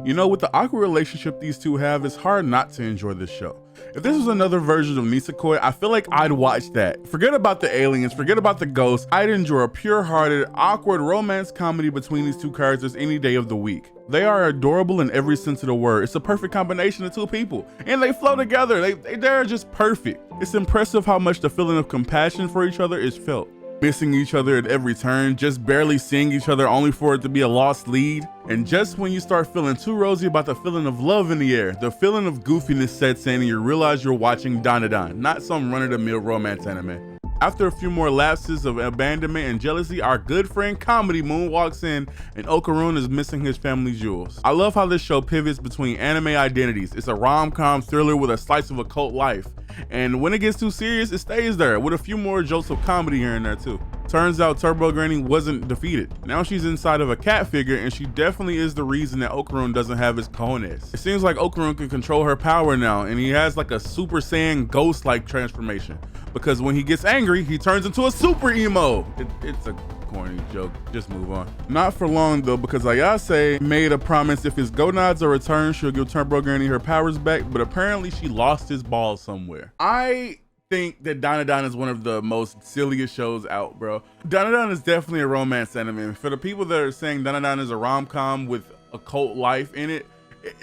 You know, with the awkward relationship these two have, it's hard not to enjoy this show. If this was another version of Nisekoi, I feel like I'd watch that. Forget about the aliens, forget about the ghosts. I'd enjoy a pure-hearted, awkward romance comedy between these two characters any day of the week. They are adorable in every sense of the word. It's a perfect combination of two people, and they flow together. They're just perfect. It's impressive how much the feeling of compassion for each other is felt. Missing each other at every turn, just barely seeing each other only for it to be a lost lead. And just when you start feeling too rosy about the feeling of love in the air, the feeling of goofiness sets in and you realize you're watching DanDaDan, not some run-of-the-mill romance anime. After a few more lapses of abandonment and jealousy, our good friend Comedy Moon walks in and Okarun is missing his family jewels. I love how this show pivots between anime identities. It's a rom-com thriller with a slice of occult life. And when it gets too serious, it stays there with a few more jokes of comedy here and there too. Turns out Turbo Granny wasn't defeated. Now she's inside of a cat figure and she definitely is the reason that Okarun doesn't have his cojones. It seems like Okarun can control her power now and he has like a Super Saiyan ghost-like transformation. Because when he gets angry, he turns into a super emo. It's a corny joke, just move on. Not for long though, because Ayase made a promise if his gonads are returned, she'll give Turbo Granny her powers back, but apparently she lost his balls somewhere. I think that DanDaDan is one of the most silliest shows out, bro. DanDaDan is definitely a romance anime. For the people that are saying DanDaDan is a rom-com with occult life in it,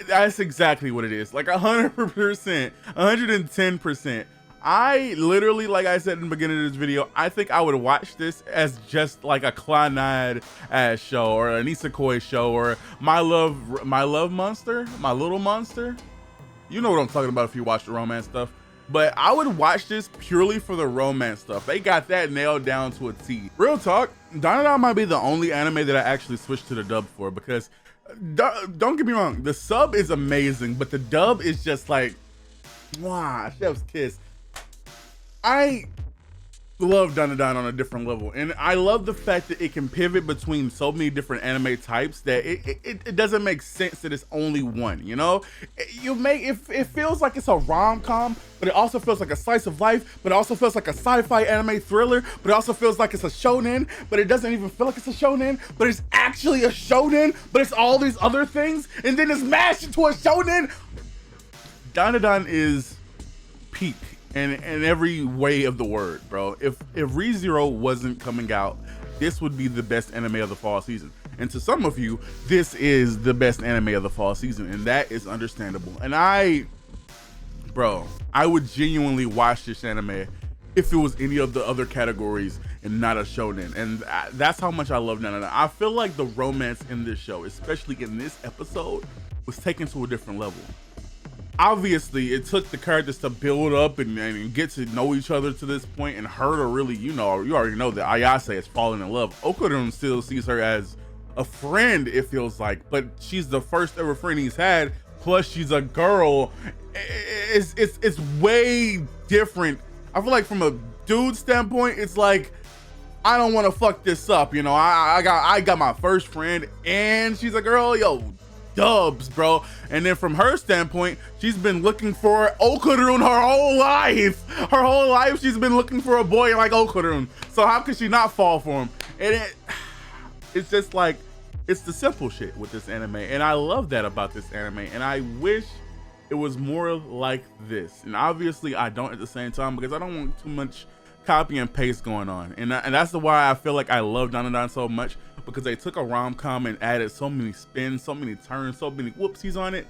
that's exactly what it is. Like 100%, 110%. I literally, like I said in the beginning of this video, I think I would watch this as just like a Clannad ass show or a Nisekoi show or my love monster, my little monster. You know what I'm talking about if you watch the romance stuff. But I would watch this purely for the romance stuff. They got that nailed down to a T. Real talk, DanDaDan might be the only anime that I actually switched to the dub for because don't get me wrong, the sub is amazing, but the dub is just like, wow, chef's kiss. I love DanDaDan on a different level, and I love the fact that it can pivot between so many different anime types that it doesn't make sense that it's only one, you know? It feels like it's a rom-com, but it also feels like a slice of life, but it also feels like a sci-fi anime thriller, but it also feels like it's a shonen, but it doesn't even feel like it's a shonen, but it's actually a shonen, but it's all these other things, and then it's mashed into a shonen. DanDaDan is peak. And in every way of the word, bro. If ReZero wasn't coming out, this would be the best anime of the fall season. And to some of you, this is the best anime of the fall season, and that is understandable. And I would genuinely watch this anime if it was any of the other categories and not a shonen. And that's how much I love DanDaDan. I feel like the romance in this show, especially in this episode, was taken to a different level. Obviously, it took the characters to build up and get to know each other to this point, and her to really, you already know that Ayase has fallen in love. Okarun still sees her as a friend, it feels like, but she's the first ever friend he's had, plus she's a girl. It's way different. I feel like from a dude standpoint, it's like, I don't want to fuck this up, you know. I got my first friend and she's a girl, yo, dubs, bro. And then from her standpoint, she's been looking for Okarun her whole life. Her whole life she's been looking for a boy like Okarun. So how could she not fall for him? And it's just like, it's the simple shit with this anime, and I love that about this anime, and I wish it was more like this. And obviously I don't at the same time, because I don't want too much copy and paste going on, and that's why I feel like I love DanDaDan so much, because they took a rom-com and added so many spins, so many turns, so many whoopsies on it.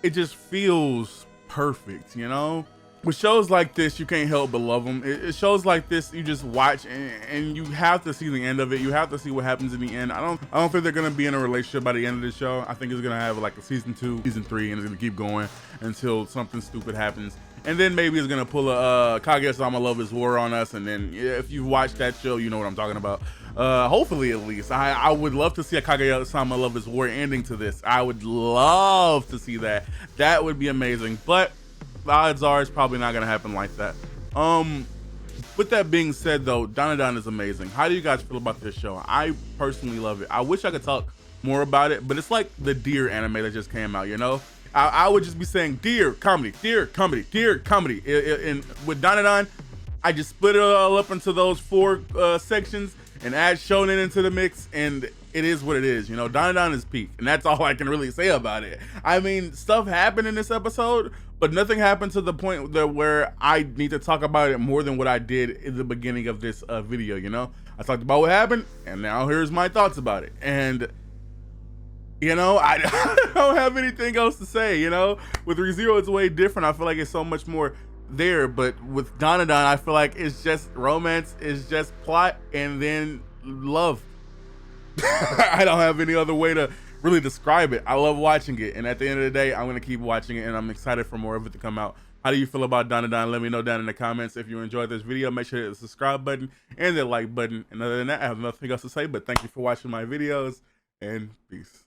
It just feels perfect, you know? With shows like this, you can't help but love them. It shows like this, you just watch and you have to see the end of it. You have to see what happens in the end. I don't think they're gonna be in a relationship by the end of the show. I think it's gonna have like a season 2, season 3, and it's gonna keep going until something stupid happens. And then maybe it's gonna pull a Kaguya-sama Love is War on us, and then if you've watched that show, you know what I'm talking about. Hopefully, at least. I would love to see a Kaguya-sama Love is War ending to this. I would love to see that. That would be amazing. But the odds are it's probably not gonna happen like that. With that being said though, DanDaDan is amazing. How do you guys feel about this show? I personally love it. I wish I could talk more about it, but it's like the Deer anime that just came out, you know? I would just be saying Deer, comedy, Deer, comedy, Deer, comedy. And with DanDaDan, I just split it all up into those 4 sections and add shonen into the mix, and it is what it is. You know, DanDaDan is peak, and that's all I can really say about it. I mean, stuff happened in this episode, but nothing happened to the point that where I need to talk about it more than what I did in the beginning of this video. You know, I talked about what happened, and now here's my thoughts about it. And you know, I don't have anything else to say. You know, with ReZero, it's way different. I feel like it's so much more there, but with DanDaDan, I feel like it's just romance, it's just plot, and then love. I don't have any other way to really describe it. I love watching it, and at the end of the day, I'm gonna keep watching it, and I'm excited for more of it to come out. How do you feel about DanDaDan? Let me know down in the comments. If you enjoyed this video, make sure to hit the subscribe button and the like button. And other than that, I have nothing else to say, but thank you for watching my videos, and peace.